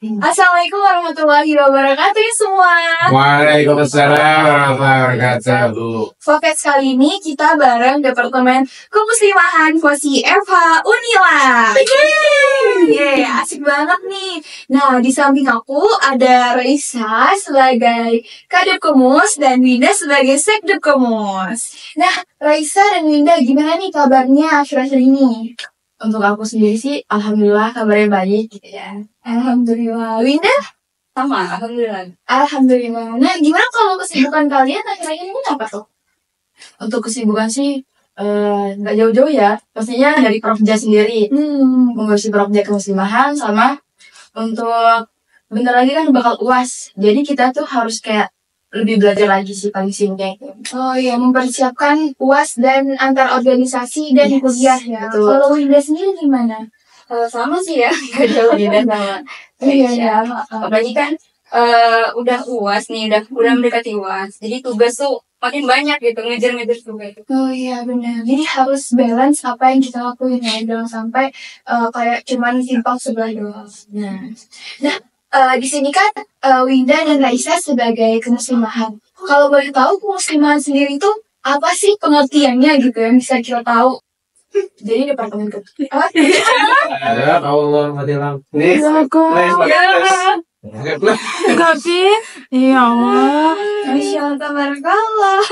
Assalamualaikum warahmatullahi wabarakatuh ya semua. Waalaikumsalam warahmatullahi wabarakatuh. Podcast kali ini kita bareng Departemen Kemuslimahan Vosi FH Unila. Yeay, asik banget nih. Nah, di samping aku ada Raisa sebagai Kadep Kemus dan Winda sebagai Sekdep Kemus. Nah, Raisa dan Winda gimana nih kabarnya akhir-akhir ini? Untuk aku sendiri sih, alhamdulillah kabarnya baik gitu ya. Alhamdulillah. Winda? Sama, alhamdulillah. Alhamdulillah. Nah, gimana kalau kesibukan kalian akhir-akhir ini apa tuh? Untuk kesibukan sih, nggak jauh-jauh ya. Pastinya dari Profja sendiri. Mengurusi Profja Kemuslimahan sama untuk bentar lagi kan bakal UAS. Jadi kita tuh harus kayak lebih belajar lagi sih paling singkat. Oh iya, mempersiapkan UAS dan antar organisasi dan kuliah ya. Betul. Kalau Winda sendiri gimana? Sama sih ya, nggak jauh beda sama. Iya. Apalagi kan udah UAS nih, udah mendekati UAS. Jadi tugas tuh makin banyak gitu, ngejar-ngejar tugas. Oh iya benar. Jadi harus balance apa yang kita lakuin ya, jangan sampai kayak cuman simpang sebelah doang. Nah, di sini kan Winda dan Raisa sebagai kemuslimahan. Kalau boleh tahu kemuslimahan sendiri itu apa sih pengertiannya gitu yang bisa kita tahu? Jadi departemen Ada Allah matilang. Nih, Tapi, ya Allah. Masya Allah, tabarakallah.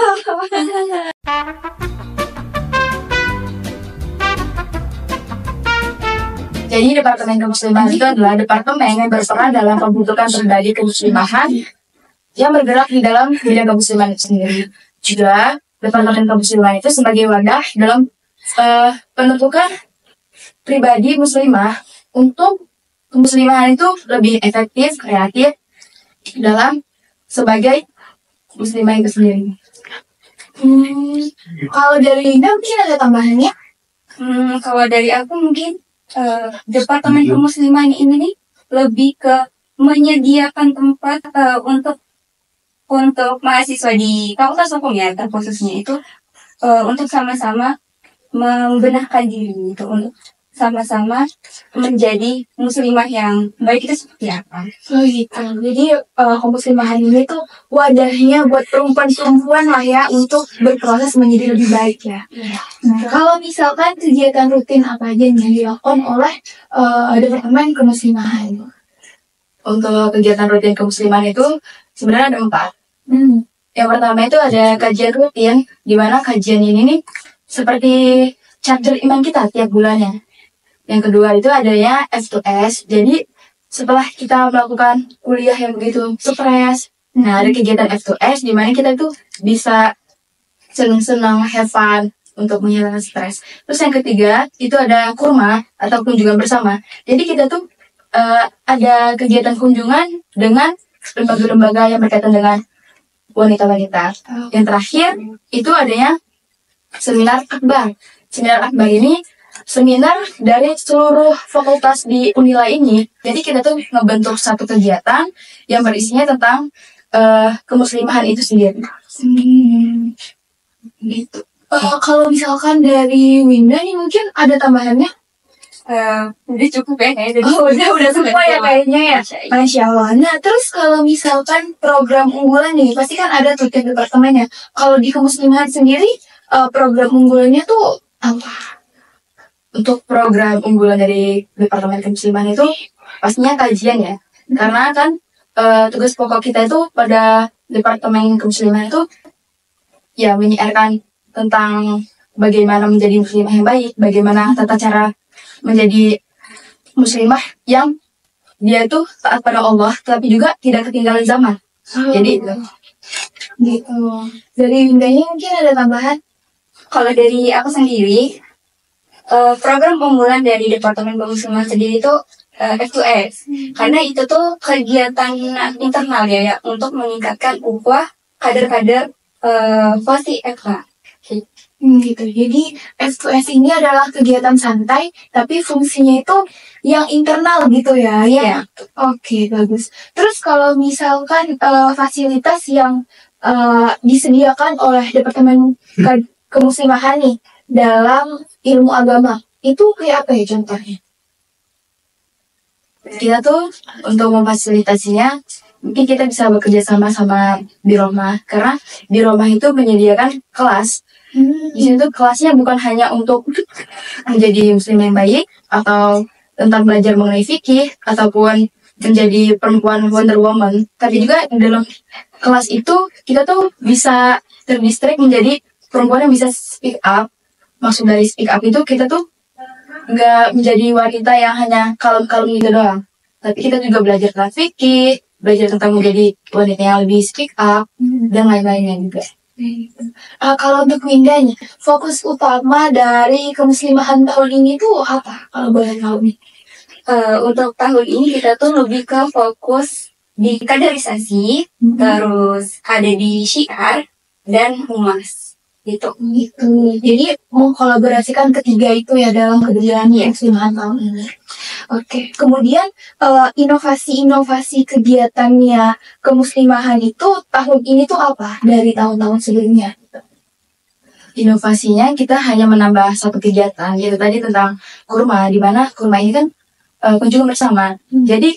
Jadi Departemen Kemuslimahan itu adalah departemen yang berperan dalam pembentukan pribadi kemuslimahan yang bergerak di dalam bidang kemuslimahan itu sendiri. Juga Departemen Kemuslimahan itu sebagai wadah dalam penentukan pribadi muslimah untuk kemuslimahan itu lebih efektif, kreatif dalam sebagai muslimah itu sendiri. Kalau dari Winda mungkin ada tambahannya? Kalau dari aku mungkin Departemen Kemuslimahan ini nih lebih ke menyediakan tempat untuk mahasiswa di Fakultas Hukum ya, terkhususnya itu untuk sama-sama membenahkan diri gitu, untuk sama-sama menjadi muslimah yang baik itu seperti apa. Oh gitu. Jadi kemuslimahan ini tuh wadahnya buat perempuan-perempuan lah ya untuk berproses menjadi lebih baik ya. Nah, kalau misalkan kegiatan rutin apa aja yang dilakukan oleh Departemen Kemuslimahan? Untuk kegiatan rutin kemuslimahan itu sebenarnya ada 4. Yang pertama itu ada kajian rutin, di mana kajian ini nih seperti charger iman kita tiap bulannya. Yang kedua itu adanya F2S. Jadi setelah kita melakukan kuliah yang begitu stres, nah ada kegiatan F2S di mana kita tuh bisa senang-senang, have fun untuk menghilangkan stres. Terus yang ketiga itu ada kurma atau kunjungan bersama. Jadi kita tuh ada kegiatan kunjungan dengan lembaga-lembaga yang berkaitan dengan wanita-wanita. Yang terakhir itu adanya seminar akbar. Seminar akbar ini seminar dari seluruh fakultas di Unila ini. Jadi kita tuh ngebentuk satu kegiatan yang berisinya tentang kemuslimahan itu sendiri. Gitu. Kalau misalkan dari Winda nih mungkin ada tambahannya? Udah cukup ya kayaknya. Udah semua ya kayaknya ya. Masya Allah. Nah terus kalau misalkan program unggulan nih pasti kan ada tuh tiap departemennya. Kalau di kemuslimahan sendiri program unggulannya tuh apa? Untuk program unggulan dari Departemen Kemuslimahan itu pastinya kajian ya. Karena kan tugas pokok kita itu pada Departemen Kemuslimahan itu ya menyiarkan tentang bagaimana menjadi muslimah yang baik, bagaimana tata cara menjadi muslimah yang dia itu taat pada Allah tapi juga tidak ketinggalan zaman. Jadi itu. Gitu. Dari Windanya mungkin ada tambahan? Kalau dari aku sendiri, program unggulan dari Departemen Kemuslimahan sendiri itu F2S. Karena itu tuh kegiatan internal ya untuk meningkatkan ukhuwah kader-kader Vosi FH. Gitu. Jadi F2S ini adalah kegiatan santai tapi fungsinya itu yang internal gitu ya. Iya. Oke, bagus. Terus kalau misalkan fasilitas yang disediakan oleh Departemen Kemuslimahan nih dalam ilmu agama itu kayak apa ya contohnya? kita tuh untuk memfasilitasinya mungkin kita bisa bekerja sama Biromah, karena Biromah itu menyediakan kelas. Di sini tuh kelasnya bukan hanya untuk menjadi muslim yang baik atau tentang belajar mengenai fikih ataupun menjadi perempuan Wonder Woman, tapi juga di dalam kelas itu kita tuh bisa terdistract menjadi perempuan yang bisa speak up. Maksud dari speak up itu kita tuh nggak menjadi wanita yang hanya kalem-kalem gitu doang, tapi kita juga belajar tentang fikih, belajar tentang menjadi wanita yang lebih speak up dan lain-lainnya juga. Kalau untuk Winda nih, fokus utama dari kemuslimahan tahun ini tuh apa? Kalau boleh tahu nih. Untuk tahun ini kita tuh lebih ke fokus di kaderisasi, terus ada di syiar dan humas gitu. Gitu. Jadi mengkolaborasikan ketiga itu ya dalam kegiatan kemuslimahan tahun ini. Oke. Kemudian inovasi-inovasi kegiatannya kemuslimahan itu tahun ini tuh apa dari tahun-tahun sebelumnya? Inovasinya kita hanya menambah satu kegiatan, yaitu tadi tentang kurma, di mana kurma ini kan kunjungan bersama. Jadi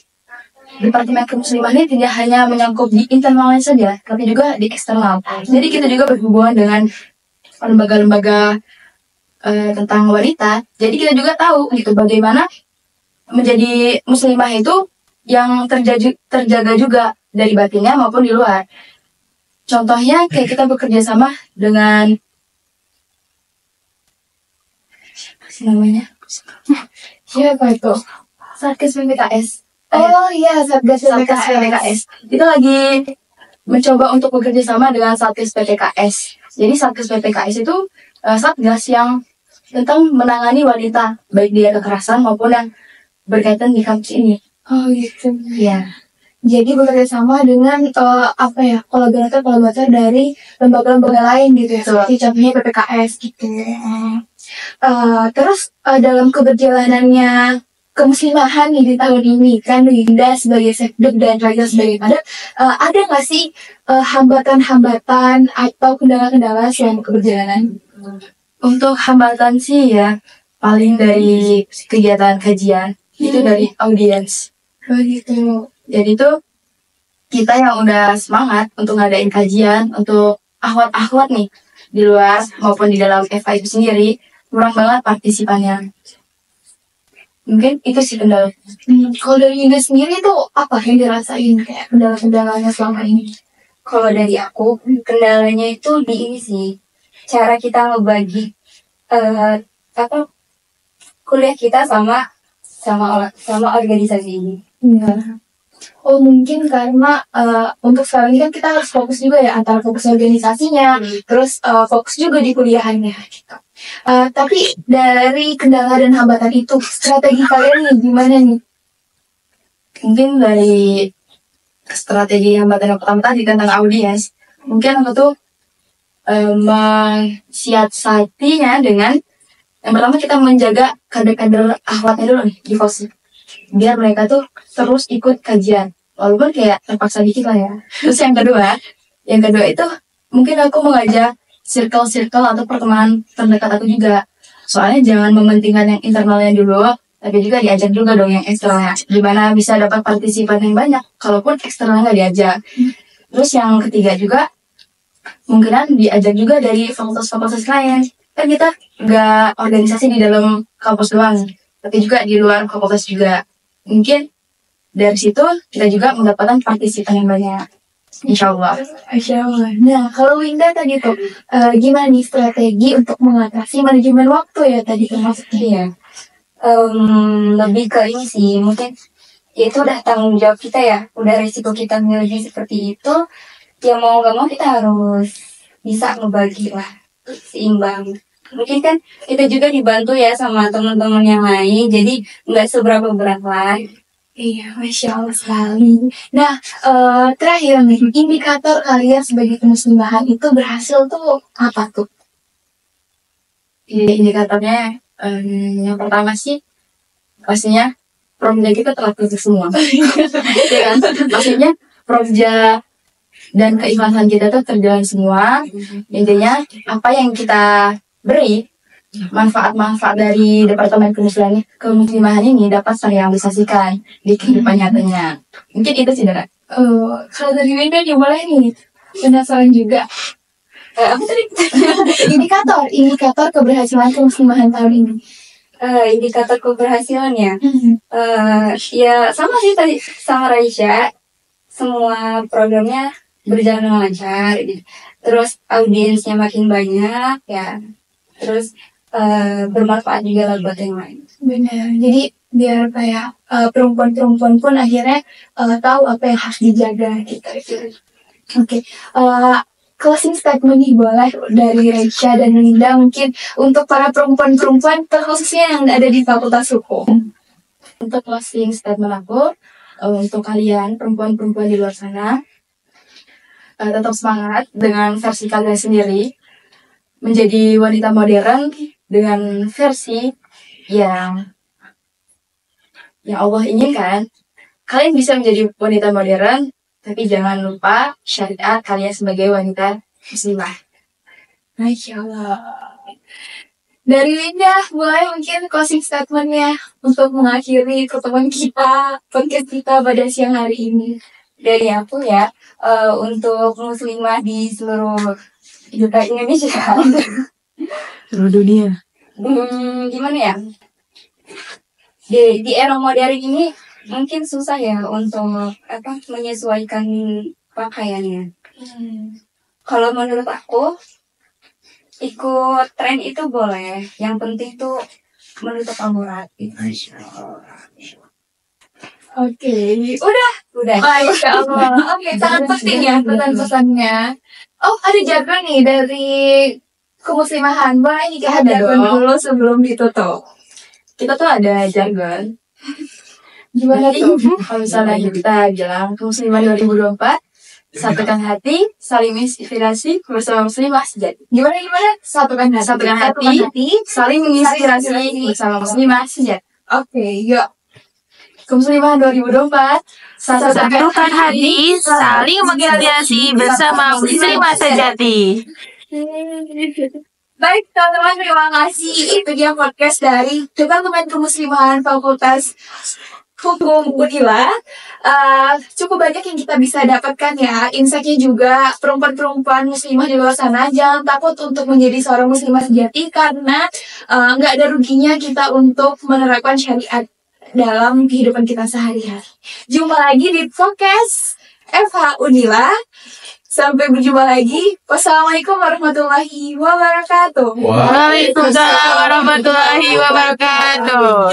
Departemen Kemuslimahan ini tidak hanya menyangkut di internalnya saja, tapi juga di eksternal. Jadi kita juga berhubungan dengan lembaga-lembaga tentang wanita. Jadi kita juga tahu gitu bagaimana menjadi muslimah itu yang terjaga juga dari batinnya maupun di luar. Contohnya kayak kita bekerja sama dengan Siapa itu? Satgas PPKS. Oh iya, Satgas PPKS. Kita lagi mencoba untuk bekerja sama dengan Satgas PPKS. Jadi Satgas PPKS itu Satgas yang tentang menangani wanita, baik dia kekerasan maupun yang berkaitan di kampus ini. Oh gitu. Iya. Jadi bekerja sama dengan kolaborator dari lembaga-lembaga lain gitu ya, seperti contohnya PPKS gitu. Terus dalam keberjalanannya kemuslimahan nih di tahun ini kan Winda sebagai sekdek dan Raisa sebagai padat, ada nggak sih hambatan-hambatan atau kendala-kendala selama keberjalanan? Untuk hambatan sih ya paling dari kegiatan kajian itu dari audiens. Oh gitu. Jadi tuh kita yang udah semangat untuk ngadain kajian untuk akhwat-akhwat nih di luar maupun di dalam FA itu sendiri kurang banget partisipannya. Mungkin itu sih kendala. Kalau dari Winda sendiri tuh apa yang dirasain kayak kendala-kendalanya selama ini? Kalau dari aku, kendalanya itu di ini sih, cara kita ngebagi kuliah kita sama organisasi ini. Iya. Oh mungkin karena untuk sekarang ini kan kita harus fokus juga ya antara fokus organisasinya, terus fokus juga di kuliahannya. Gitu. Tapi dari kendala dan hambatan itu, strategi kalian nih gimana nih? Mungkin dari strategi hambatan yang pertama tadi tentang audiens, mungkin aku tuh mensiasatinya dengan yang pertama kita menjaga kader-kader akhwatnya dulu nih di FOS, biar mereka tuh terus ikut kajian walaupun kayak terpaksa dikit lah ya. Terus yang kedua itu mungkin aku mengajak circle atau pertemanan terdekat aku juga, soalnya jangan mementingkan yang internalnya dulu tapi juga diajak juga dong yang eksternalnya, gimana bisa dapat partisipan yang banyak kalaupun eksternalnya nggak diajak. Terus yang ketiga juga mungkinan diajak juga dari fakultas-fakultas lain, kan kita nggak organisasi di dalam kampus doang tapi juga di luar fakultas juga. Mungkin dari situ kita juga mendapatkan partisipan yang banyak, insya Allah. Nah, kalau Winda tadi tuh, gimana nih strategi untuk mengatasi manajemen waktu ya tadi termasuknya? Iya. Lebih ke ini sih, mungkin itu udah tanggung jawab kita ya, udah risiko kita milih seperti itu, ya mau gak mau kita harus bisa ngebagi lah, seimbang. Mungkin kan kita juga dibantu ya sama teman-teman yang lain, jadi nggak seberapa berat lah. Iya, Masya Allah sekali. Nah, terakhir nih, indikator kalian sebagai kemuslimahan itu berhasil tuh apa tuh? Indikatornya yang pertama sih pastinya promja kita telah tutup semua. Ya kan? Maksudnya promja dan keikhlasan kita tuh terjalan semua. Intinya apa yang kita beri manfaat-manfaat dari Departemen Kemuslimahan ini dapat saya realisasikan di kehidupan nyatanya. Mungkin itu sih, Dara. Kalau dari Winda nih boleh nih. Penasaran juga. Apa tadi? indikator keberhasilan kemuslimahan tahun ini. Indikator keberhasilannya, ya sama sih tadi sama Raisya, semua programnya berjalan dengan lancar, terus audiensnya makin banyak ya, terus bermanfaat juga lah buat yang lain. Benar. Jadi biar kayak perempuan-perempuan pun akhirnya tahu apa yang harus dijaga gitu. Oke. Closing statement nih boleh dari Reisha dan Linda mungkin untuk para perempuan-perempuan terkhususnya yang ada di Fakultas Hukum. Untuk closing statement aku, untuk kalian perempuan-perempuan di luar sana, tetap semangat dengan versi kalian sendiri, menjadi wanita modern dengan versi yang Allah inginkan. Kalian bisa menjadi wanita modern, tapi jangan lupa syariat kalian sebagai wanita muslimah. Masya Allah. Dari Linda, mulai mungkin closing statementnya untuk mengakhiri pertemuan kita, podcast kita pada siang hari ini. Dari aku ya, untuk muslimah di seluruh Indonesia. Seluruh dunia. Gimana ya? Di era modern ini mungkin susah ya untuk menyesuaikan pakaiannya. Kalau menurut aku ikut tren itu boleh, yang penting tuh menutup aurat. Oke, udah. Masya Allah. Oke, sangat penting ya pesan-pesannya. Oh, ada jargon nih dari kemuslimahan. Boleh nih kita jargon dulu sebelum ditutup. Kita tuh ada jargon. Gimana tuh? Kalau misalnya kita bilang kemusliman 2024, satukan hati, saling menginspirasi bersama muslimah sejati. Gimana? Satukan hati, saling menginspirasi bersama muslimah sejati. Oke, yuk. Kemuslimahan 2024, Satukan hati, saling menginspirasi bersama muslimah sejati. Baik, teman-teman, terima kasih. Itu dia podcast dari Departemen Kemuslimahan Fakultas Hukum Unila. Cukup banyak yang kita bisa dapatkan ya. Insight-nya juga perempuan-perempuan muslimah di luar sana, jangan takut untuk menjadi seorang muslimah sejati karena nggak ada ruginya kita untuk menerapkan syariat dalam kehidupan kita sehari-hari. Jumpa lagi di podcast FH Unila. Sampai berjumpa lagi. Wassalamualaikum warahmatullahi wabarakatuh. Waalaikumsalam warahmatullahi wabarakatuh.